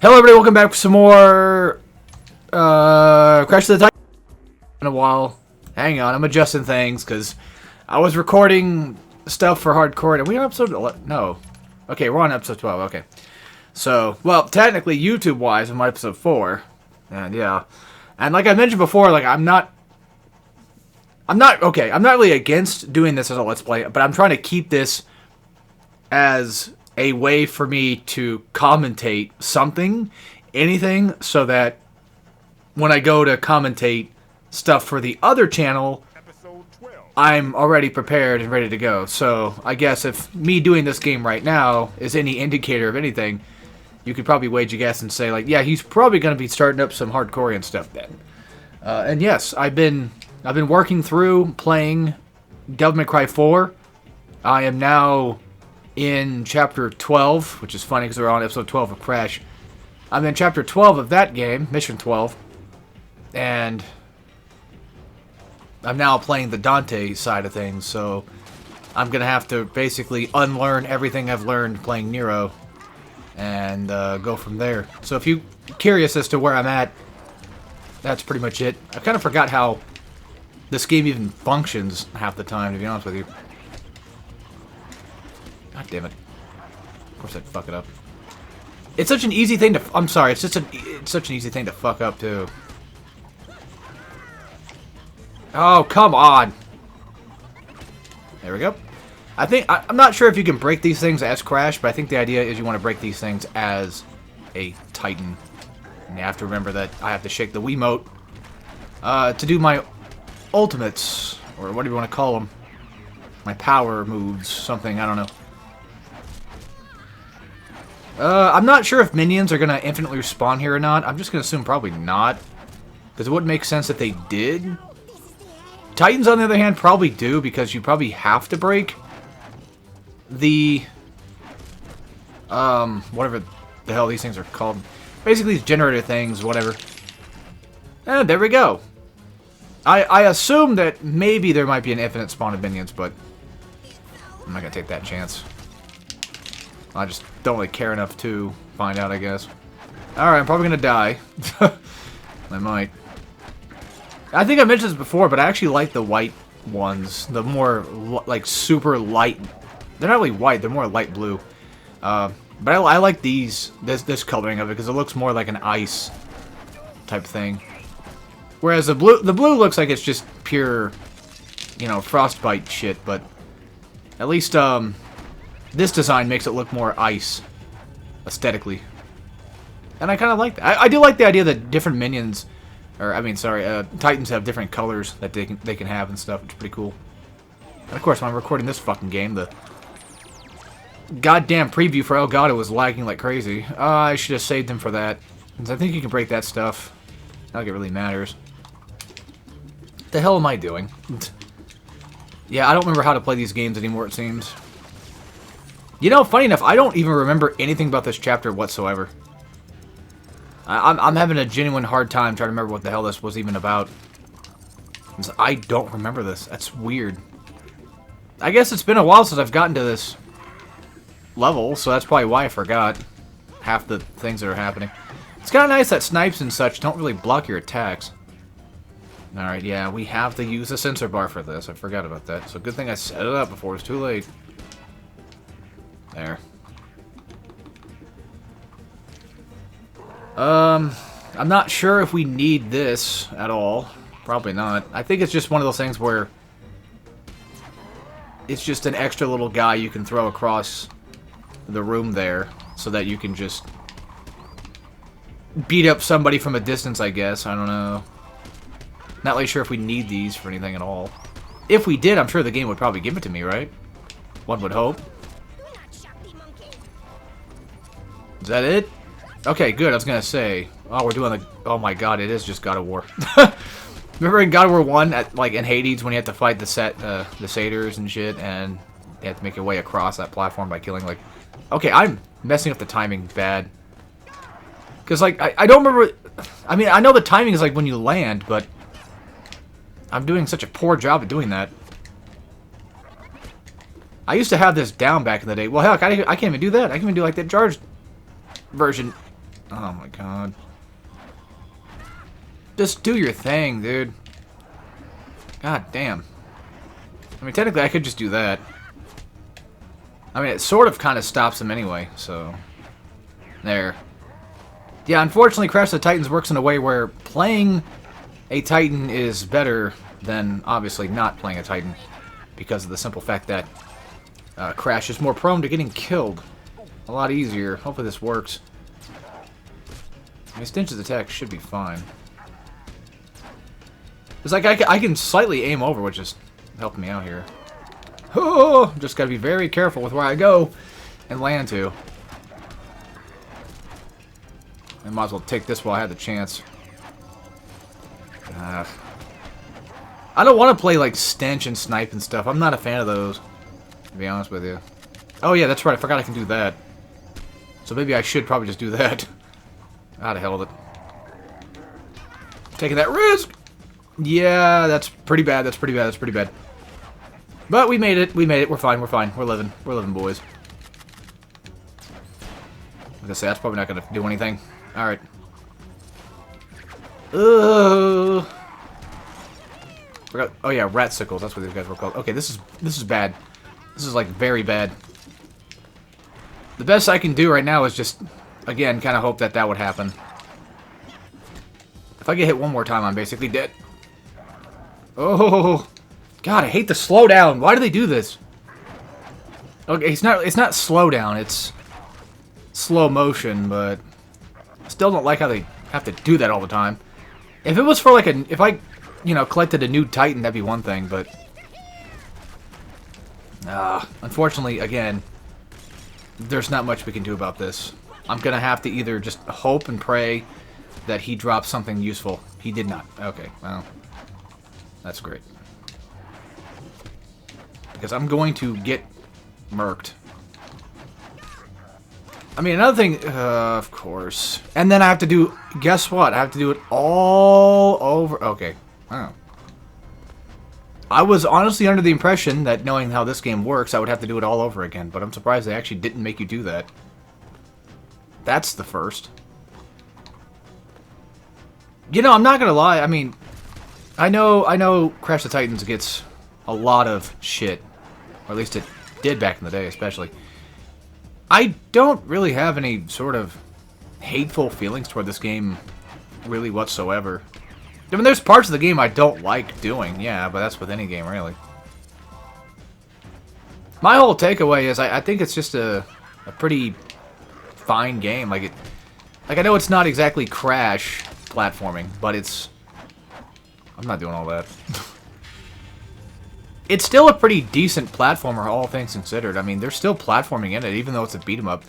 Hello everybody, welcome back for some more Crash of the Titan. In a while. Hang on, I'm adjusting things because I was recording stuff for hardcore. And we on episode 11? No. Okay, we're on episode 12. Okay. So, well, technically YouTube-wise, I'm on episode 4. And yeah. And like I mentioned before, like I'm not really against doing this as a Let's Play, but I'm trying to keep this as a way for me to commentate something, anything, so that when I go to commentate stuff for the other channel, I'm already prepared and ready to go. So I guess if me doing this game right now is any indicator of anything, you could probably wage a guess and say, like, yeah, he's probably going to be starting up some hardcore stuff then. And yes, I've been working through playing Devil May Cry 4. I am now in Chapter 12, which is funny because we're on Episode 12 of Crash. I'm in Chapter 12 of that game, Mission 12, and I'm now playing the Dante side of things, so I'm going to have to basically unlearn everything I've learned playing Nero and go from there. So if you're curious as to where I'm at, that's pretty much it. I kind of forgot how this game even functions half the time, to be honest with you. God damn it. Of course I'd fuck it up. It's such an easy thing to... I'm sorry, it's such an easy thing to fuck up, too. Oh, come on. There we go. I'm not sure if you can break these things as Crash, but I think the idea is you want to break these things as a Titan. And you have to remember that I have to shake the Wiimote to do my ultimates, or what do you want to call them? My power moves, something, I don't know. I'm not sure if minions are going to infinitely respawn here or not. I'm just going to assume probably not. Because it wouldn't make sense if they did. Titans, on the other hand, probably do, because you probably have to break the... whatever the hell these things are called. Basically, these generator things, whatever. And there we go. I assume that maybe there might be an infinite spawn of minions, but I'm not going to take that chance. I just don't really care enough to find out, I guess. Alright, I'm probably going to die. I might. I think I mentioned this before, but I actually like the white ones. The more, like, super light. They're not really white, they're more light blue. But I like this coloring of it, because it looks more like an ice type thing. Whereas the blue looks like it's just pure, you know, frostbite shit, but at least, this design makes it look more ice, aesthetically. And I kind of like that. I do like the idea that different minions, or, I mean, sorry, Titans have different colors that they can have and stuff, which is pretty cool. And of course, when I'm recording this fucking game, the goddamn preview for Elgato was lagging like crazy. I should have saved them for that, because I think you can break that stuff. Not like it really matters. What the hell am I doing? Yeah, I don't remember how to play these games anymore, it seems. You know, funny enough, I don't even remember anything about this chapter whatsoever. I'm having a genuine hard time trying to remember what the hell this was even about. I don't remember this. That's weird. I guess it's been a while since I've gotten to this level, so that's probably why I forgot half the things that are happening. It's kind of nice that snipes and such don't really block your attacks. Alright, yeah, we have to use a sensor bar for this. I forgot about that. So good thing I set it up before it's too late. There. I'm not sure if we need this at all. Probably not. I think it's just one of those things where it's just an extra little guy you can throw across the room there so that you can just beat up somebody from a distance, I guess. I don't know. Not really sure if we need these for anything at all. If we did, I'm sure the game would probably give it to me, right? One would hope. Is that it? Okay, good. I was gonna say. Oh, we're doing the... Oh my god, it is just God of War. Remember in God of War 1, like in Hades, when you had to fight the satyrs and shit, and you had to make your way across that platform by killing, like... Okay, I'm messing up the timing bad. Because, like, I don't remember... I mean, I know the timing is, like, when you land, but... I'm doing such a poor job at doing that. I used to have this down back in the day. Well, heck, I can't even do that. I can even do, like, that charged version. Oh my god. Just do your thing, dude. God damn. I mean, technically I could just do that. I mean, it sort of kind of stops him anyway, so... There. Yeah, unfortunately, Crash of the Titans works in a way where playing a Titan is better than, obviously, not playing a Titan. Because of the simple fact that Crash is more prone to getting killed. A lot easier. Hopefully this works. I mean, Stinch's attack should be fine. It's like I can slightly aim over, which is helping me out here. Oh, just gotta be very careful with where I go and land to. I might as well take this while I have the chance. I don't want to play like Stench and Snipe and stuff. I'm not a fan of those, to be honest with you. Oh yeah, that's right. I forgot I can do that. So maybe I should probably just do that. Out of hell with it. Taking that risk. Yeah, that's pretty bad. That's pretty bad. That's pretty bad. But we made it. We made it. We're fine. We're fine. We're living. We're living, boys. Like I say, that's probably not going to do anything. Alright. Forgot. Oh yeah, rat sickles. That's what these guys were called. Okay, this is bad. This is like very bad. The best I can do right now is just, again, kind of hope that that would happen. If I get hit one more time, I'm basically dead. Oh, God, I hate the slowdown. Why do they do this? Okay, it's not slowdown. It's slow motion, but I still don't like how they have to do that all the time. If it was for like if I, you know, collected a new Titan, that'd be one thing, but unfortunately, again, there's not much we can do about this. I'm gonna have to either just hope and pray that he drops something useful. He did not. Okay, well, that's great. Because I'm going to get murked. I mean, another thing, of course. And then I have to do, guess what? I have to do it all over. Okay, wow. I was honestly under the impression that knowing how this game works, I would have to do it all over again. But I'm surprised they actually didn't make you do that. That's the first. You know, I'm not gonna lie. I mean, I know Crash the Titans gets a lot of shit. Or at least it did back in the day, especially. I don't really have any sort of hateful feelings toward this game, really whatsoever. I mean, there's parts of the game I don't like doing, yeah, but that's with any game, really. My whole takeaway is I think it's just a pretty fine game. Like I know it's not exactly Crash platforming, but it's... I'm not doing all that. It's still a pretty decent platformer, all things considered. I mean, there's still platforming in it, even though it's a beat-em-up.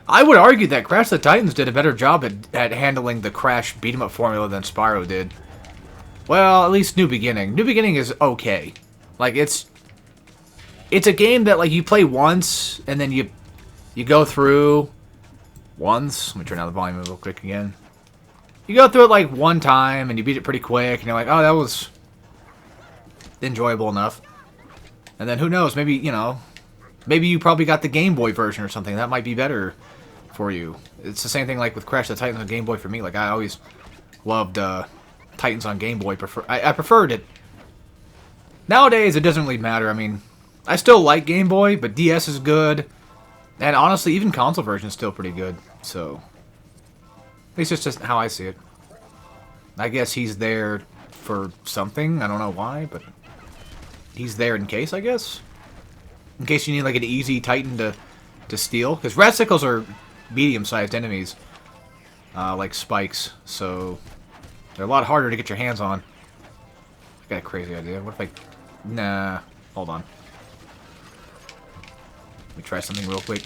I would argue that Crash the Titans did a better job at handling the Crash beat-em-up formula than Spyro did. Well, at least New Beginning. New Beginning is okay. Like, it's a game that, like, you play once, and then you go through once. Let me turn down the volume real quick again. You go through it, like, one time, and you beat it pretty quick, and you're like, oh, that was enjoyable enough. And then, who knows, maybe, you know, maybe you probably got the Game Boy version or something. That might be better for you. It's the same thing, like, with Crash the Titans on Game Boy for me. Like, I always loved, Titans on Game Boy. I preferred it. Nowadays, it doesn't really matter. I mean, I still like Game Boy, but DS is good. And honestly, even console version is still pretty good. So, at least it's just how I see it. I guess he's there for something. I don't know why, but he's there in case, I guess. In case you need like an easy Titan to steal. Because Ratsicles are medium-sized enemies. Like spikes. So they're a lot harder to get your hands on. I got a crazy idea. What if I... Nah. Hold on. Let me try something real quick.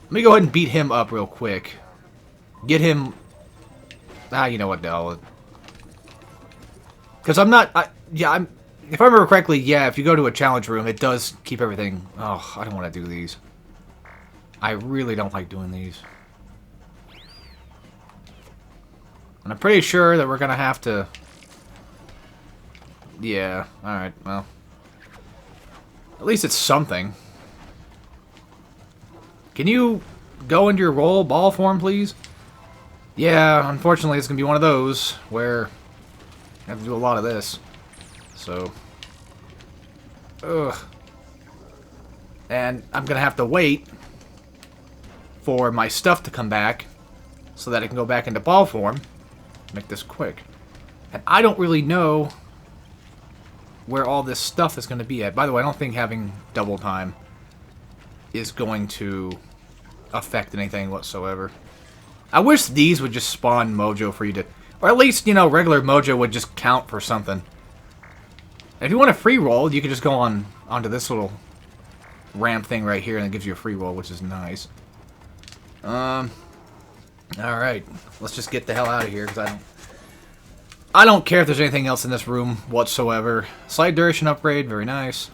Let me go ahead and beat him up real quick. Get him... you know what, no. Because I'm not... if I remember correctly, yeah, if you go to a challenge room, it does keep everything... Oh, I don't want to do these. I really don't like doing these. And I'm pretty sure that we're going to have to... Yeah, alright, well. At least it's something. Can you go into your roll ball form, please? Yeah, unfortunately, it's going to be one of those where I have to do a lot of this. So, ugh. And I'm going to have to wait for my stuff to come back so that I can go back into ball form. Make this quick. And I don't really know where all this stuff is going to be at. By the way, I don't think having double time is going to affect anything whatsoever. I wish these would just spawn Mojo for you to... Or at least, you know, regular Mojo would just count for something. If you want a free roll, you can just go onto this little ramp thing right here, and it gives you a free roll, which is nice. Alright. Let's just get the hell out of here, because I don't care if there's anything else in this room whatsoever. Slight duration upgrade, very nice.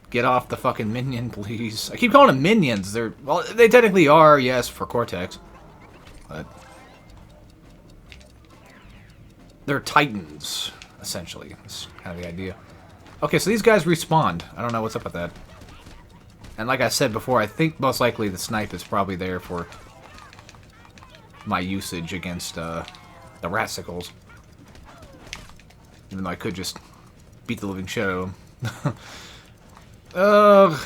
Get off the fucking minion, please. I keep calling them minions. Well, they technically are, yes, for Cortex. But they're titans, essentially. That's kind of the idea. Okay, so these guys respawned. I don't know what's up with that. And like I said before, I think most likely the snipe is probably there for my usage against the Ratsicles. Even though I could just beat the living shit out of them.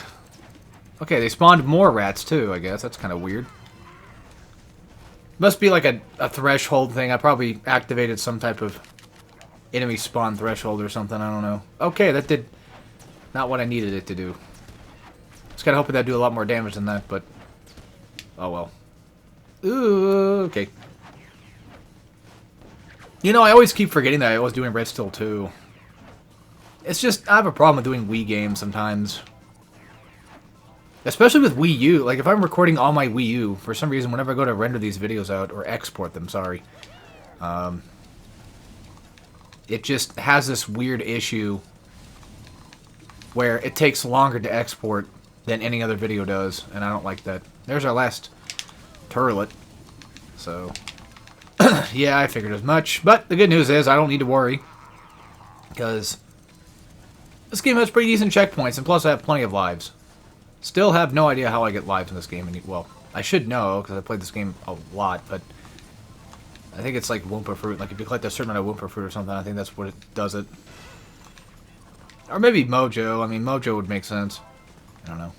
Okay, they spawned more rats too, I guess. That's kind of weird. Must be like a threshold thing. I probably activated some type of enemy spawn threshold or something. I don't know. Okay, that did not what I needed it to do. Just gotta hope that'd do a lot more damage than that, but... Oh well. Ooh, okay. You know, I always keep forgetting that I was doing Red Steel 2. It's just, I have a problem with doing Wii games sometimes. Especially with Wii U. Like, if I'm recording on my Wii U, for some reason, whenever I go to render these videos out, or export them, sorry, it just has this weird issue where it takes longer to export than any other video does, and I don't like that. There's our last turlet. So, yeah, I figured as much. But the good news is I don't need to worry, because this game has pretty decent checkpoints, and plus I have plenty of lives. Still have no idea how I get lives in this game. Well, I should know, because I played this game a lot, but I think it's like Wumpa Fruit. Like, if you collect a certain amount of Wumpa Fruit or something, I think that's what it does it. Or maybe Mojo. I mean, Mojo would make sense. I don't know.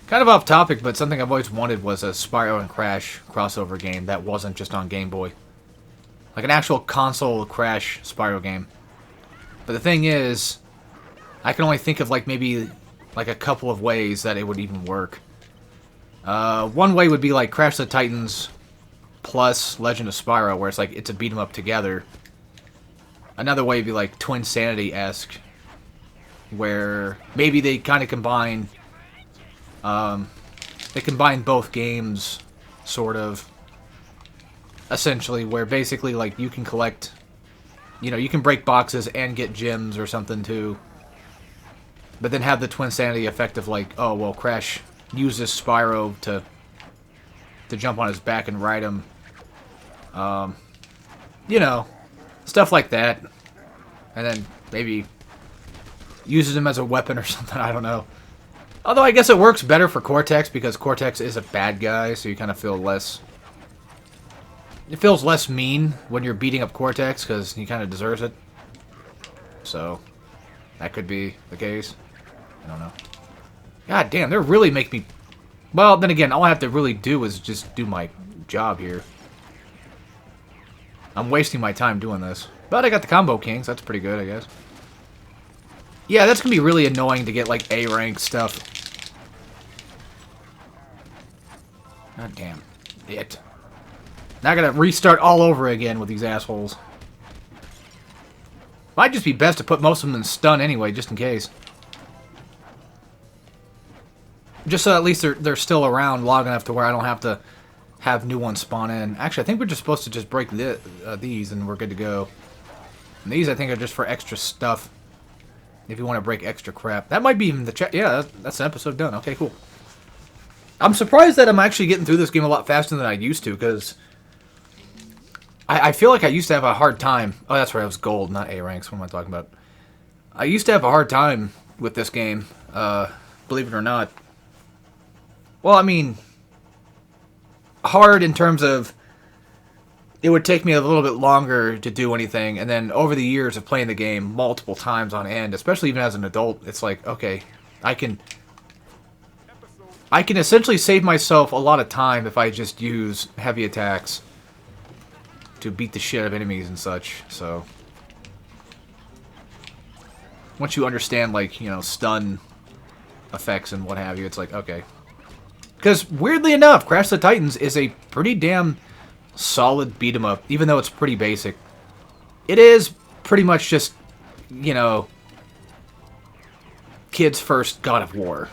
Kind of off topic, but something I've always wanted was a Spyro and Crash crossover game that wasn't just on Game Boy. Like an actual console Crash Spyro game. But the thing is, I can only think of like maybe like a couple of ways that it would even work. One way would be like Crash the Titans plus Legend of Spyro, where it's like it's a beat 'em up together. Another way would be like Twinsanity-esque, where maybe they kind of combine both games, sort of, essentially, where basically like you can collect, you know, you can break boxes and get gems or something too. But then have the Twinsanity effect of like, oh, well, Crash uses Spyro to jump on his back and ride him. You know, stuff like that. And then maybe uses him as a weapon or something, I don't know. Although I guess it works better for Cortex, because Cortex is a bad guy, so you kind of feel less... It feels less mean when you're beating up Cortex, because he kind of deserves it. So, that could be the case. I don't know. God damn, they're really making me... Well, then again, all I have to really do is just do my job here. I'm wasting my time doing this. But I got the Combo Kings, that's pretty good, I guess. Yeah, that's gonna be really annoying to get, like, A-rank stuff. God damn. It. Now I gotta restart all over again with these assholes. Might just be best to put most of them in stun anyway, just in case. Just so at least they're still around long enough to where I don't have to have new ones spawn in. Actually, I think we're just supposed to just break these and we're good to go. And these, I think, are just for extra stuff. If you want to break extra crap. That might be even the chat. Yeah, that's an episode done. Okay, cool. I'm surprised that I'm actually getting through this game a lot faster than I used to, because I feel like I used to have a hard time. Oh, that's right, it was gold, not A ranks. What am I talking about? I used to have a hard time with this game, believe it or not. Well, I mean, hard in terms of it would take me a little bit longer to do anything, and then over the years of playing the game multiple times on end, especially even as an adult, it's like, okay, I can essentially save myself a lot of time if I just use heavy attacks to beat the shit out of enemies and such. So once you understand, like, you know, stun effects and what have you, it's like, okay. Because weirdly enough, Crash the Titans is a pretty damn solid beat 'em up, even though it's pretty basic. It is pretty much just, you know, kids' first God of War.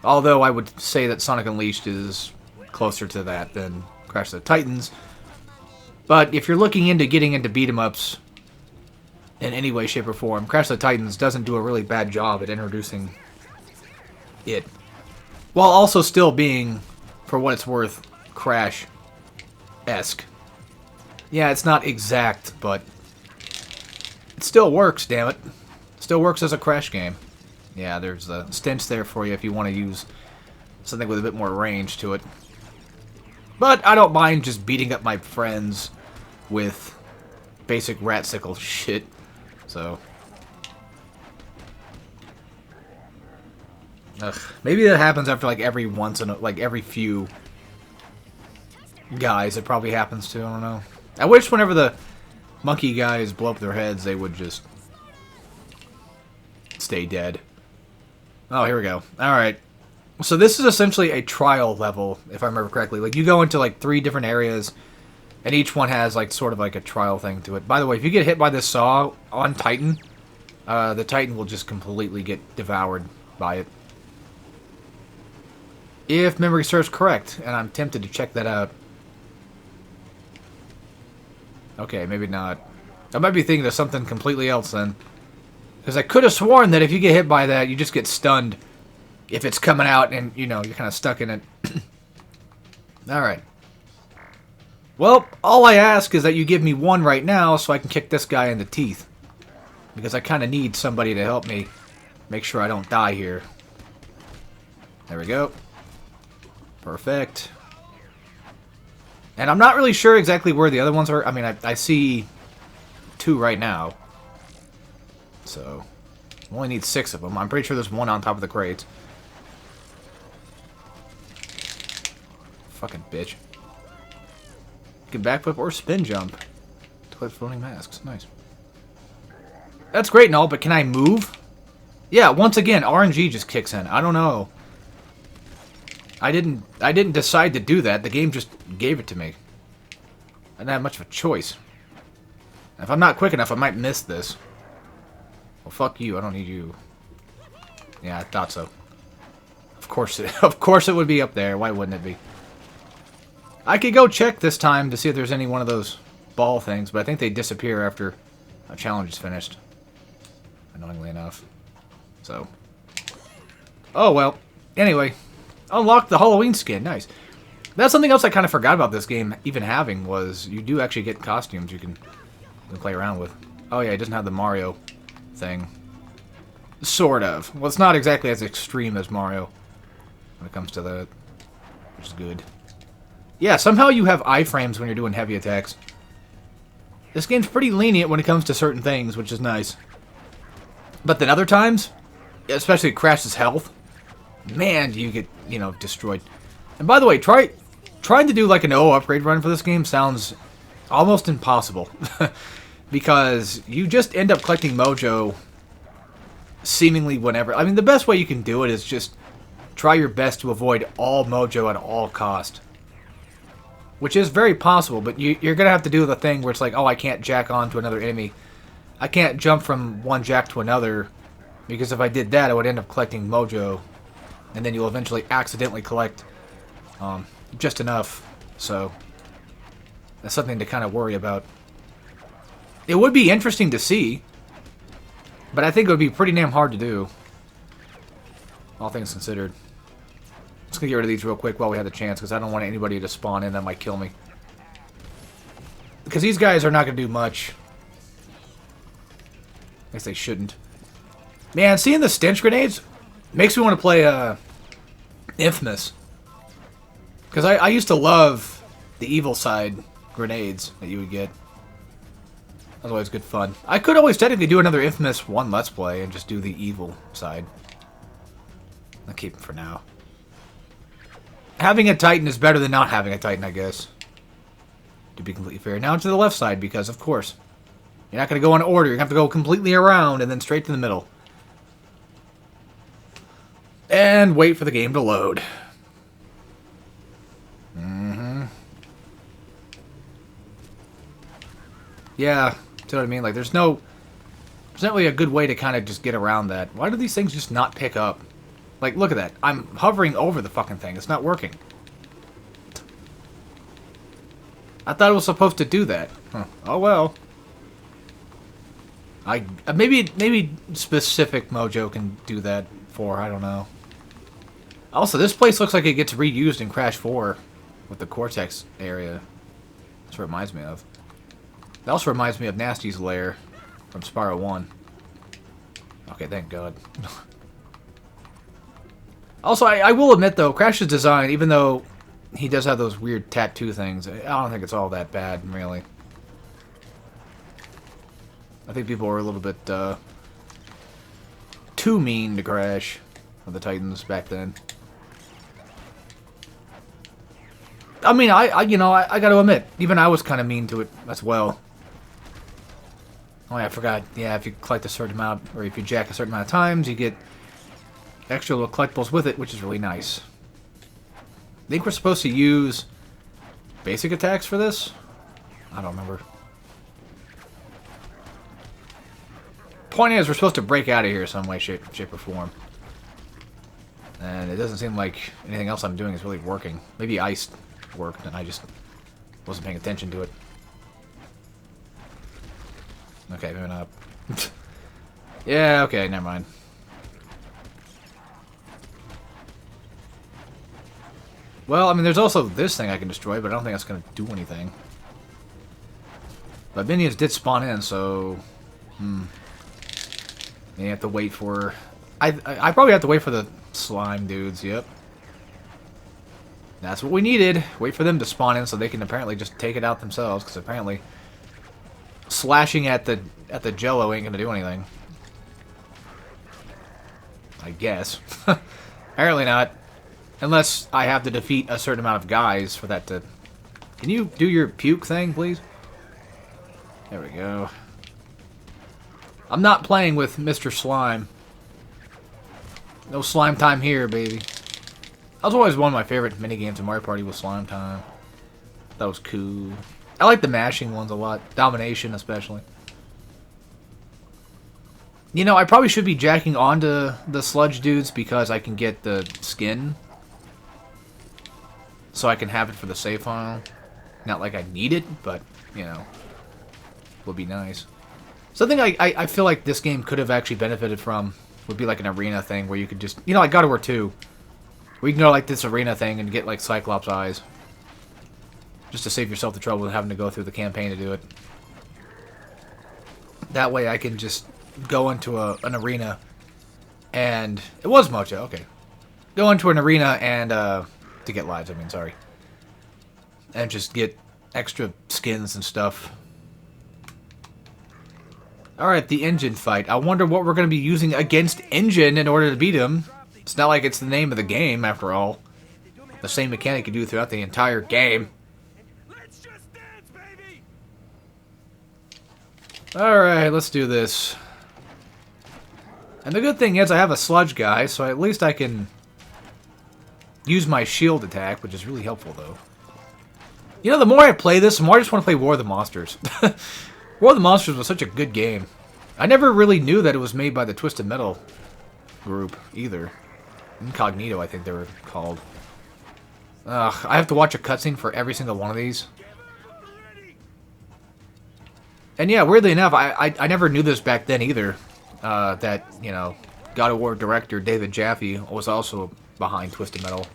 Although I would say that Sonic Unleashed is closer to that than Crash the Titans. But if you're looking into getting into beat 'em ups in any way, shape, or form, Crash the Titans doesn't do a really bad job at introducing it, while also still being, for what it's worth, Crash-esque. Yeah, it's not exact, but it still works, damn it. Still works as a Crash game. Yeah, there's a stench there for you if you want to use something with a bit more range to it. But I don't mind just beating up my friends with basic rat-sickle shit, so... Ugh, maybe that happens after like every once in a, like every few guys it probably happens to, I don't know. I wish whenever the monkey guys blow up their heads they would just stay dead. Oh, here we go. Alright. So this is essentially a trial level, if I remember correctly. Like, you go into like 3 different areas, and each one has like sort of like a trial thing to it. By the way, if you get hit by this saw on Titan, the Titan will just completely get devoured by it. If memory serves correct, and I'm tempted to check that out. Okay, maybe not. I might be thinking of something completely else then. Because I could have sworn that if you get hit by that, you just get stunned if it's coming out and, you know, you're kind of stuck in it. Alright. Well, all I ask is that you give me 1 right now so I can kick this guy in the teeth. Because I kind of need somebody to help me make sure I don't die here. There we go. Perfect. And I'm not really sure exactly where the other ones are. I mean, I see 2 right now. So, I only need 6 of them. I'm pretty sure there's 1 on top of the crates. Fucking bitch. You can backflip or spin jump to collect floating masks. Nice. That's great and all, but can I move? Yeah, once again, RNG just kicks in. I don't know. I didn't decide to do that. The game just gave it to me. I didn't have much of a choice. If I'm not quick enough, I might miss this. Well, fuck you. I don't need you. Yeah, I thought so. Of course it would be up there. Why wouldn't it be? I could go check this time to see if there's any one of those ball things, but I think they disappear after a challenge is finished. Annoyingly enough. So. Oh, well. Anyway. Unlock the Halloween skin. Nice. That's something else I kind of forgot about this game even having, was you do actually get costumes you can play around with. Oh yeah, it doesn't have the Mario thing. Sort of. Well, it's not exactly as extreme as Mario when it comes to that, which is good. Yeah, somehow you have iframes when you're doing heavy attacks. This game's pretty lenient when it comes to certain things, which is nice. But then other times, especially Crash's health, man, do you get, you know, destroyed. And by the way, trying to do like an O upgrade run for this game sounds almost impossible. Because you just end up collecting mojo seemingly whenever. I mean, the best way you can do it is just try your best to avoid all mojo at all cost. Which is very possible, but you're going to have to do the thing where it's like, oh, I can't jack on to another enemy. I can't jump from one jack to another, because if I did that, I would end up collecting mojo. And then you'll eventually accidentally collect just enough. So, that's something to kind of worry about. It would be interesting to see, but I think it would be pretty damn hard to do. All things considered. Let's get rid of these real quick while we have the chance, because I don't want anybody to spawn in that might kill me. Because these guys are not going to do much. I guess they shouldn't. Man, seeing the stench grenades makes me want to play Infamous. Because I used to love the evil side grenades that you would get. That was always good fun. I could always technically do another Infamous 1 Let's Play and just do the evil side. I'll keep it for now. Having a Titan is better than not having a Titan, I guess. To be completely fair. Now to the left side, because, of course, you're not going to go in order. You're going to have to go completely around and then straight to the middle. And wait for the game to load. Yeah, see what I mean? Like, there's not really a good way to kind of just get around that. Why do these things just not pick up? Like, look at that. I'm hovering over the fucking thing. It's not working. I thought it was supposed to do that. Huh. Oh, well. Maybe specific Mojo can do that for, I don't know. Also, this place looks like it gets reused in Crash 4 with the Cortex area. That's what it reminds me of. It also reminds me of Nasty's lair from Spyro 1. Okay, thank God. Also, I will admit, though, Crash's design, even though he does have those weird tattoo things, I don't think it's all that bad, really. I think people were a little bit too mean to Crash with the Titans back then. I mean, I got to admit, even I was kind of mean to it as well. Oh, yeah, I forgot. Yeah, if you collect a certain amount, or if you jack a certain amount of times, you get extra little collectibles with it, which is really nice. I think we're supposed to use basic attacks for this? I don't remember. Point is, we're supposed to break out of here some way, shape or form. And it doesn't seem like anything else I'm doing is really working. Maybe ice worked, and I just wasn't paying attention to it. Okay, maybe not. Yeah, okay, never mind. Well, I mean, there's also this thing I can destroy, but I don't think that's going to do anything. But minions did spawn in, so... You have to wait for... I probably have to wait for the slime dudes, yep. That's what we needed. Wait for them to spawn in so they can apparently just take it out themselves, because apparently slashing at the jello ain't gonna do anything. I guess. Apparently not. Unless I have to defeat a certain amount of guys for that to... Can you do your puke thing, please? There we go. I'm not playing with Mr. Slime. No slime time here, baby. That was always one of my favorite minigames in Mario Party was Slime Time. That was cool. I like the mashing ones a lot. Domination, especially. You know, I probably should be jacking onto the sludge dudes because I can get the skin. So I can have it for the save file. Not like I need it, but, you know, would be nice. Something I feel like this game could have actually benefited from would be like an arena thing where you could just, you know, like God of War 2. Where you can go like this arena thing and get like Cyclops eyes. Just to save yourself the trouble of having to go through the campaign to do it. That way I can just go into an arena and... It was Mojo, okay. Go into an arena and, to get lives, I mean, sorry. And just get extra skins and stuff. Alright, the Engine fight. I wonder what we're going to be using against Engine in order to beat him. It's not like it's the name of the game, after all. The same mechanic you do throughout the entire game. Alright, let's do this. And the good thing is I have a sludge guy, so at least I can use my shield attack, which is really helpful, though. You know, the more I play this, the more I just want to play War of the Monsters. War of the Monsters was such a good game. I never really knew that it was made by the Twisted Metal group, either. Incognito, I think they were called. Ugh, I have to watch a cutscene for every single one of these. And yeah, weirdly enough, I never knew this back then either. That, you know, God of War director David Jaffe was also behind Twisted Metal.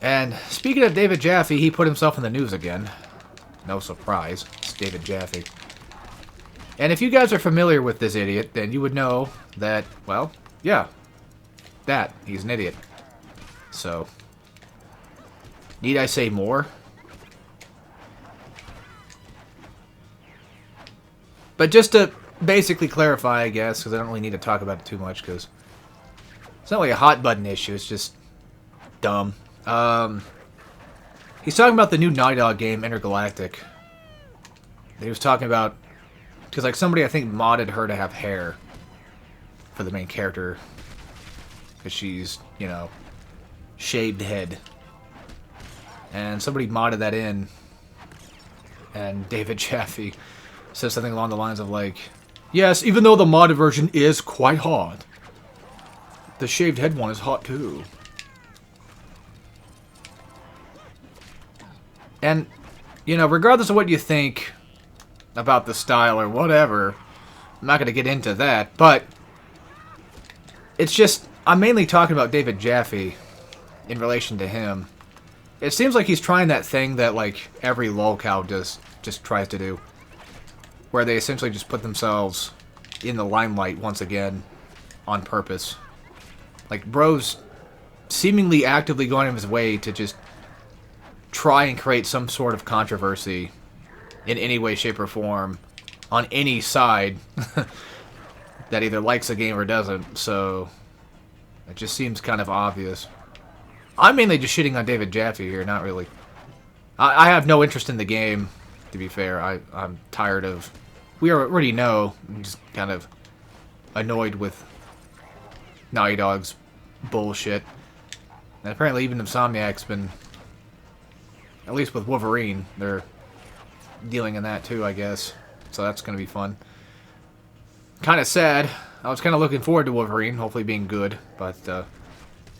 And speaking of David Jaffe, he put himself in the news again. No surprise, it's David Jaffe. And if you guys are familiar with this idiot, then you would know that, well, yeah, he's an idiot. So, Need I say more? But just to basically clarify, I guess, because I don't really need to talk about it too much, because it's not like a hot button issue, it's just dumb. He's talking about the new Naughty Dog game, Intergalactic. He was talking about, because like somebody I think modded her to have hair for the main character, because she's, you know, shaved head. And somebody modded that in, and David Jaffe says something along the lines of like, yes, even though the modded version is quite hot, the shaved head one is hot too. And, you know, regardless of what you think about the style or whatever, I'm not going to get into that, but it's just, I'm mainly talking about David Jaffe in relation to him. It seems like he's trying that thing that, like, every lolcow just tries to do, where they essentially just put themselves in the limelight once again on purpose. Like, bro's seemingly actively going out of his way to just try and create some sort of controversy in any way, shape, or form on any side that either likes the game or doesn't, so it just seems kind of obvious. I'm mainly just shitting on David Jaffe here, not really. I have no interest in the game, to be fair. I'm tired of... We already know, I'm just kind of annoyed with Naughty Dog's bullshit. And apparently even Insomniac's been, at least with Wolverine, they're dealing in that too, I guess. So that's going to be fun. Kind of sad. I was kind of looking forward to Wolverine, hopefully being good. But,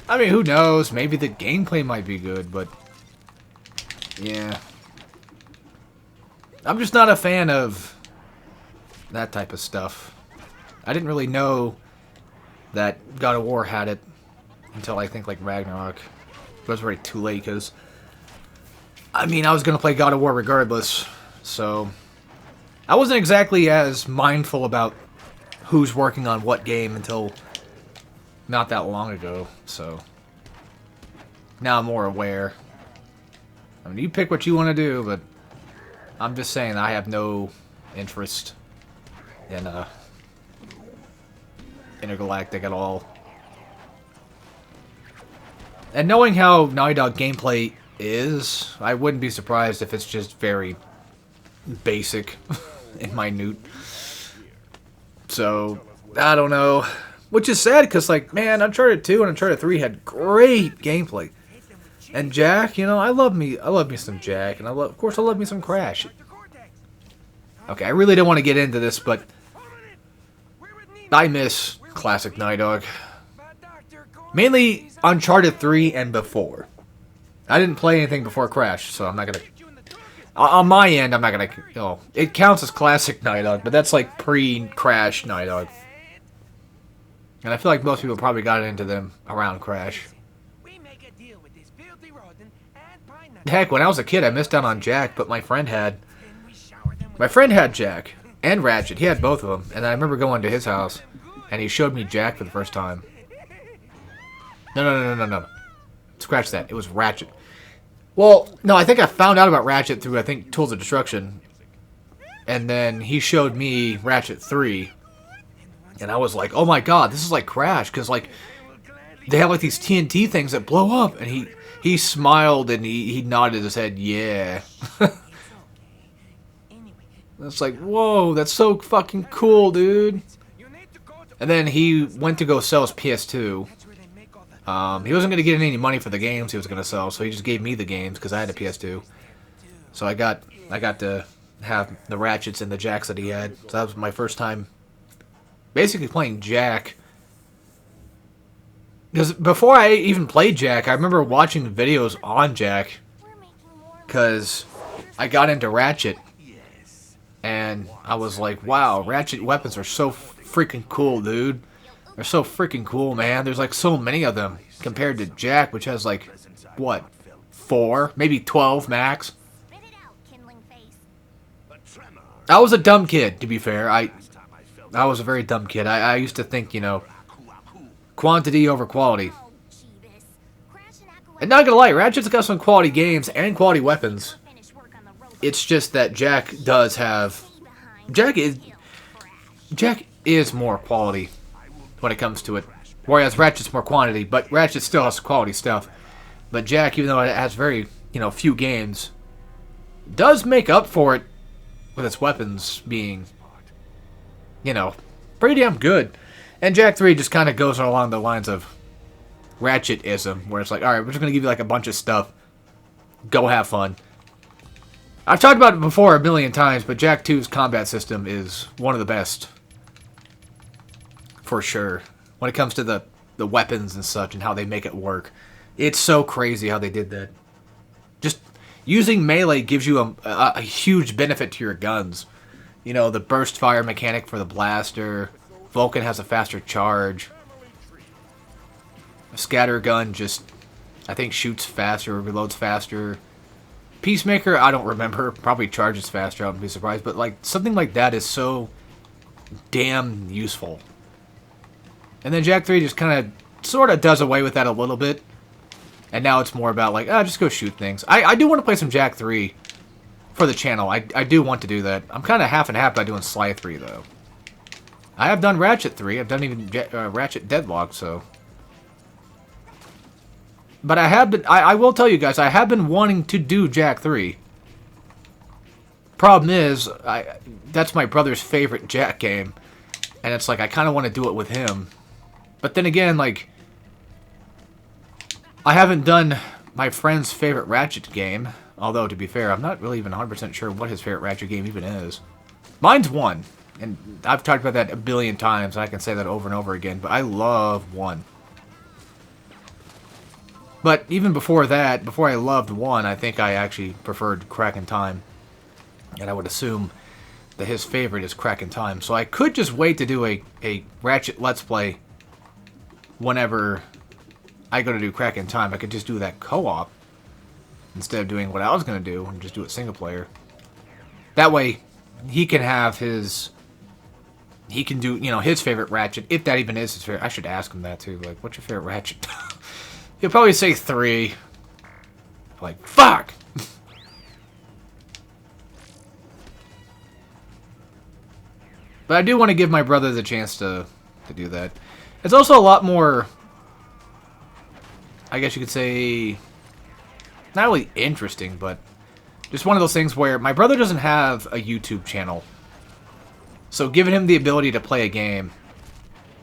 I mean, who knows? Maybe the gameplay might be good, but... yeah. I'm just not a fan of that type of stuff. I didn't really know that God of War had it until I think like Ragnarok. It was already too late because, I mean, I was going to play God of War regardless, so I wasn't exactly as mindful about who's working on what game until not that long ago, so now I'm more aware. I mean, you pick what you want to do, but I'm just saying I have no interest in Intergalactic at all. And knowing how Naughty Dog gameplay is, I wouldn't be surprised if it's just very basic and minute. So, I don't know. Which is sad, because, like, man, Uncharted 2 and Uncharted 3 had great gameplay. And Jack, you know, I love me some Jack, and of course I love me some Crash. Okay, I really don't want to get into this, but I miss classic Naughty Dog. Mainly Uncharted 3 and before. I didn't play anything before Crash, so I'm not gonna... On my end, I'm not gonna... You know, it counts as classic Naughty Dog, but that's like pre-Crash Naughty Dog. And I feel like most people probably got into them around Crash. Heck, when I was a kid, I missed out on Jack, but my friend had... My friend had Jack and Ratchet. He had both of them, and I remember going to his house, and he showed me Jack for the first time. No. Scratch that. It was Ratchet. Well, no, I think I found out about Ratchet through, I think, Tools of Destruction. And then he showed me Ratchet 3. And I was like, oh my god, this is like Crash. Because, like, they have, like, these TNT things that blow up. And he smiled and he nodded his head, yeah. It's like, whoa, that's so fucking cool, dude. And then he went to go sell his PS2. He wasn't going to get any money for the games he was going to sell, so he just gave me the games because I had a PS2. So I got to have the Ratchets and the Jacks that he had. So that was my first time basically playing Jack. Because before I even played Jack, I remember watching videos on Jack because I got into Ratchet. And I was like, wow, Ratchet weapons are so freaking cool, dude. They're so freaking cool, man. There's like so many of them compared to Jack, which has like, what, 4? Maybe 12 max? I was a dumb kid, to be fair. I was a very dumb kid. I used to think, you know, quantity over quality. And not gonna lie, Ratchet's got some quality games and quality weapons. It's just that Jack does have... Jack is more quality when it comes to it. Whereas Ratchet's more quantity, but Ratchet still has quality stuff. But Jack, even though it has very, few games, does make up for it with its weapons being, pretty damn good. And Jack 3 just kind of goes along the lines of Ratchetism, where it's like, alright, we're just going to give you like a bunch of stuff. Go have fun. I've talked about it before a million times, but Jak 2's combat system is one of the best. For sure. When it comes to the weapons and such and how they make it work. It's so crazy how they did that. Just using melee gives you a huge benefit to your guns. The burst fire mechanic for the blaster. Vulcan has a faster charge. A scatter gun just, I think, shoots faster, reloads faster. Peacemaker, I don't remember. Probably charges faster, I wouldn't be surprised. But like something like that is so damn useful. And then Jak 3 just kind of, sort of does away with that a little bit. And now it's more about like, just go shoot things. I do want to play some Jak 3 for the channel. I do want to do that. I'm kind of half and half by doing Sly 3, though. I have done Ratchet 3. I've done even Ratchet Deadlock, so... But I have been... I will tell you guys, I have been wanting to do Jak 3. Problem is, that's my brother's favorite Jak game. And it's like, I kind of want to do it with him. But then again, like... I haven't done my friend's favorite Ratchet game. Although, to be fair, I'm not really even 100% sure what his favorite Ratchet game even is. Mine's 1. And I've talked about that a billion times, and I can say that over and over again. But I love 1. But even before that, before I loved 1, I think I actually preferred Crack in Time. And I would assume that his favorite is Crack in Time. So I could just wait to do a Ratchet Let's Play whenever I go to do Crack in Time. I could just do that co-op instead of doing what I was going to do and just do it single player. That way, he can have his... He can do, his favorite Ratchet, if that even is his favorite. I should ask him that, too. Like, what's your favorite Ratchet? He'll probably say 3. Like, fuck! But I do want to give my brother the chance to do that. It's also a lot more... I guess you could say... Not really interesting, but... Just one of those things where my brother doesn't have a YouTube channel. So giving him the ability to play a game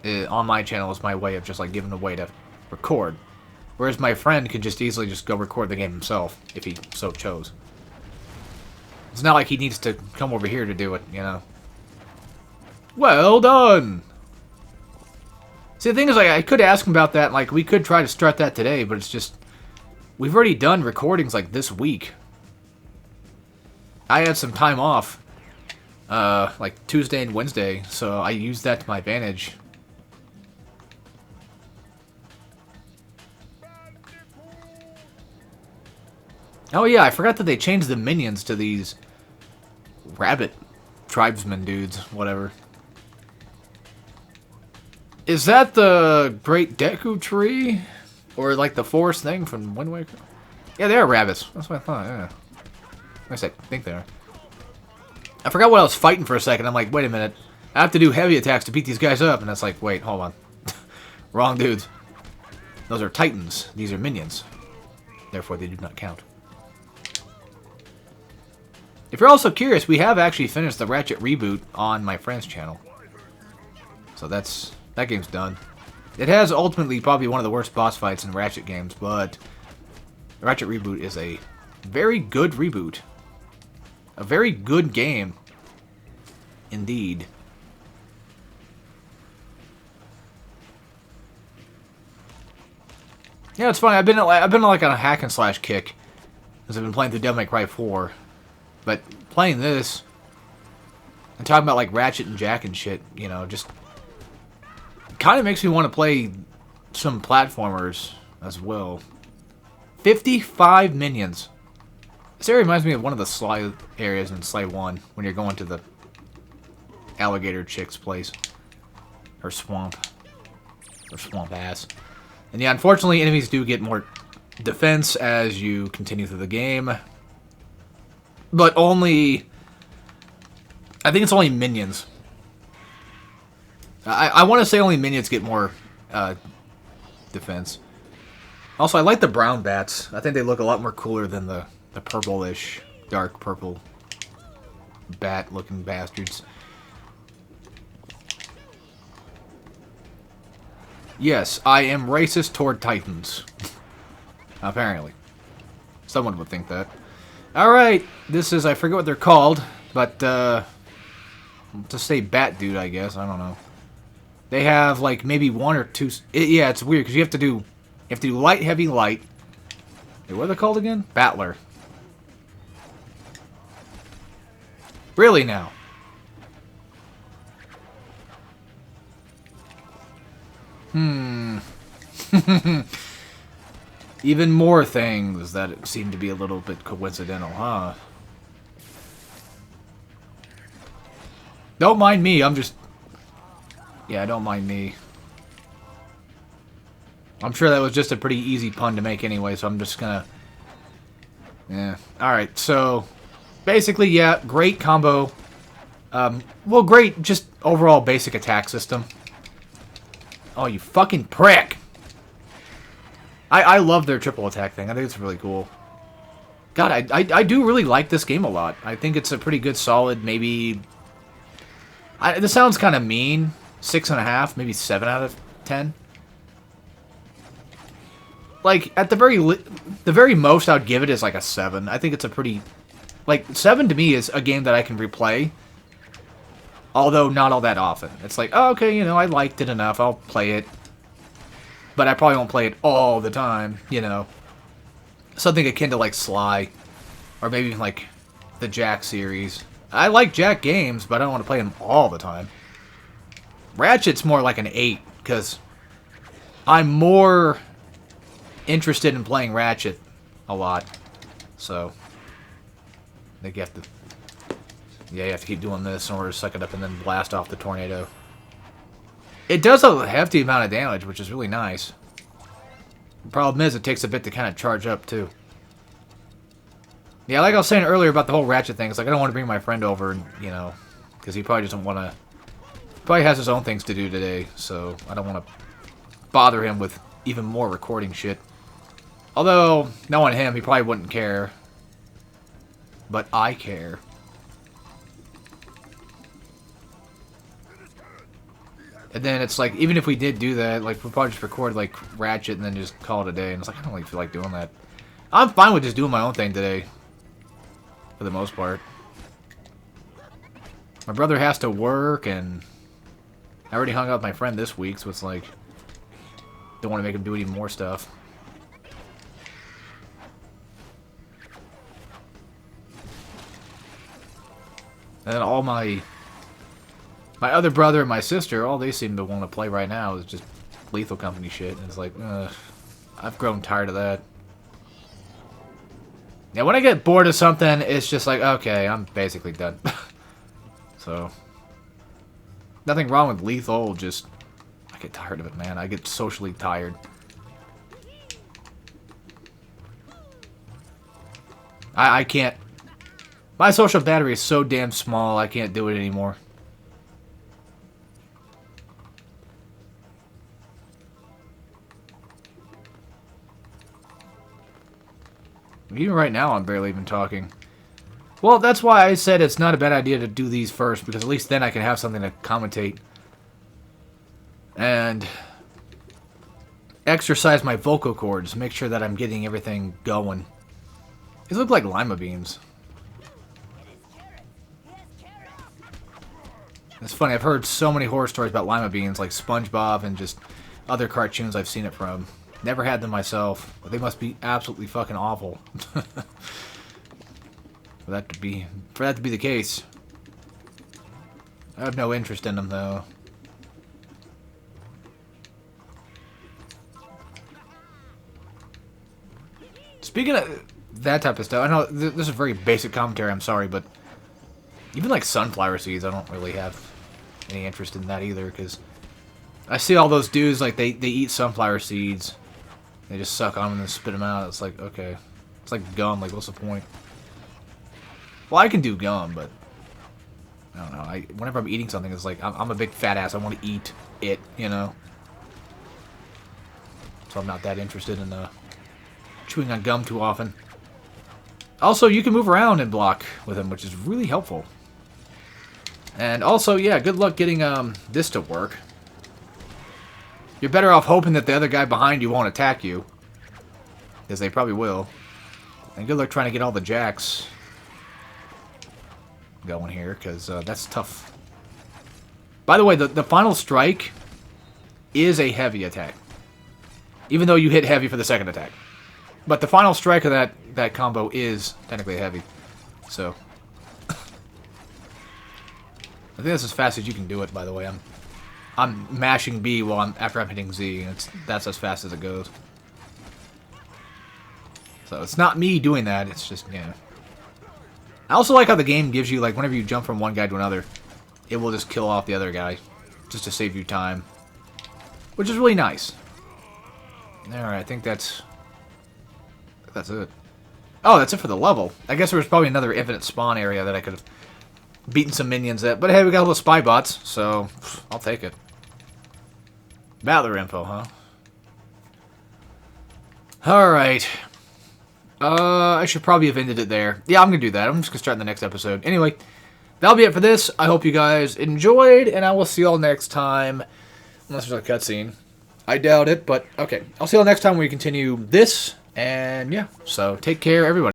on my channel is my way of just like giving him a way to record. Whereas my friend could just easily just go record the game himself, if he so chose. It's not like he needs to come over here to do it, Well done! See, the thing is, like, I could ask him about that, like, we could try to start that today, but it's just... We've already done recordings, like, this week. I had some time off. Like Tuesday and Wednesday, so I used that to my advantage. Oh yeah, I forgot that they changed the minions to these rabbit tribesmen dudes, whatever. Is that the Great Deku Tree? Or like the forest thing from Wind Waker? Yeah, they are rabbits. That's what I thought, yeah. I think they are. I forgot what I was fighting for a second. I'm like, wait a minute. I have to do heavy attacks to beat these guys up. And it's like, wait, hold on. Wrong dudes. Those are titans. These are minions. Therefore, they do not count. If you're also curious, we have actually finished the Ratchet reboot on my friend's channel. So that game's done. It has ultimately probably one of the worst boss fights in Ratchet games, but the Ratchet reboot is a very good reboot. A very good game, indeed. Yeah, it's funny. I've been like on a hack and slash kick because I've been playing through Devil May Cry 4, but playing this and talking about like Ratchet and Jak and shit, just kind of makes me want to play some platformers as well. 55 minions. This area reminds me of one of the Sly areas in Sly 1, when you're going to the alligator chick's place. Her swamp. Or swamp ass. And yeah, unfortunately, enemies do get more defense as you continue through the game. But only... I think it's only minions. I want to say only minions get more defense. Also, I like the brown bats. I think they look a lot more cooler than the purplish, dark purple bat-looking bastards. Yes, I am racist toward Titans. Apparently. Someone would think that. Alright, this is, I forget what they're called, but, to say Bat Dude, I guess, I don't know. They have, like, maybe one or two, yeah, it's weird, because you have to do light, heavy, light. Hey, what are they called again? Battler. Really now? Even more things that seem to be a little bit coincidental, huh? Don't mind me, I'm just... Yeah, don't mind me. I'm sure that was just a pretty easy pun to make anyway, so I'm just gonna... Yeah. Alright, so... Basically, yeah, great combo. Well, great, just overall basic attack system. Oh, you fucking prick! I love their triple attack thing. I think it's really cool. God, I do really like this game a lot. I think it's a pretty good, solid, maybe... this sounds kind of mean. 6.5, maybe 7 out of 10. Like, at the very most I would give it is like a 7. I think it's a pretty... Like, 7 to me is a game that I can replay. Although, not all that often. It's like, oh, okay, you know, I liked it enough. I'll play it. But I probably won't play it all the time, you know. Something akin to, like, Sly. Or maybe, like, the Jak series. I like Jak games, but I don't want to play them all the time. Ratchet's more like an 8, because I'm more interested in playing Ratchet a lot. So, I think you have to... Yeah, you have to keep doing this in order to suck it up and then blast off the tornado. It does a hefty amount of damage, which is really nice. The problem is, it takes a bit to kind of charge up, too. Yeah, like I was saying earlier about the whole Ratchet thing, it's like I don't want to bring my friend over, and, you know, because he probably doesn't want to... Probably has his own things to do today, so I don't want to bother him with even more recording shit. Although, knowing him, he probably wouldn't care. But I care. And then it's like, even if we did do that, like, we'll probably just record, like, Ratchet and then just call it a day. And it's like, I don't really feel like doing that. I'm fine with just doing my own thing today. For the most part. My brother has to work, and I already hung out with my friend this week, so it's like, don't want to make him do any more stuff. And then all my other brother and my sister, all they seem to want to play right now is just Lethal Company shit. And it's like, I've grown tired of that. Yeah, when I get bored of something, it's just like, okay, I'm basically done. So, nothing wrong with Lethal, just, I get tired of it, man. I get socially tired. I can't. My social battery is so damn small, I can't do it anymore. Even right now, I'm barely even talking. Well, that's why I said it's not a bad idea to do these first, because at least then I can have something to commentate. And exercise my vocal cords, make sure that I'm getting everything going. These look like lima beans. It's funny, I've heard so many horror stories about lima beans, like SpongeBob and just other cartoons I've seen it from. Never had them myself, but they must be absolutely fucking awful. For that to be the case. I have no interest in them, though. Speaking of that type of stuff, I know this is very basic commentary, I'm sorry, but even like sunflower seeds, I don't really have any interest in that either, because I see all those dudes, like, they eat sunflower seeds, They just suck on them and then spit them out. It's like, okay. It's like gum. Like, what's the point? Well, I can do gum, but I don't know. Whenever I'm eating something, it's like, I'm a big fat ass. I want to eat it, you know? So I'm not that interested in chewing on gum too often. Also, you can move around and block with him, which is really helpful. And also, yeah, good luck getting this to work. You're better off hoping that the other guy behind you won't attack you. Because they probably will. And good luck trying to get all the jacks going here, because that's tough. By the way, the final strike is a heavy attack. Even though you hit heavy for the second attack. But the final strike of that combo is technically heavy. So I think that's as fast as you can do it, by the way. I'm mashing B after I'm hitting Z, and that's as fast as it goes. So it's not me doing that, it's just, yeah. I also like how the game gives you, like, whenever you jump from one guy to another, it will just kill off the other guy, just to save you time. Which is really nice. Alright, I think that's it. Oh, that's it for the level. I guess there was probably another infinite spawn area that I could have beaten some minions at. But hey, we got little spy bots, so I'll take it. Battler info, huh? Alright. I should probably have ended it there. Yeah, I'm going to do that. I'm just going to start in the next episode. Anyway, that'll be it for this. I hope you guys enjoyed, and I will see y'all next time. Unless there's a cutscene. I doubt it, but okay. I'll see y'all next time when we continue this. And yeah, so take care, everybody.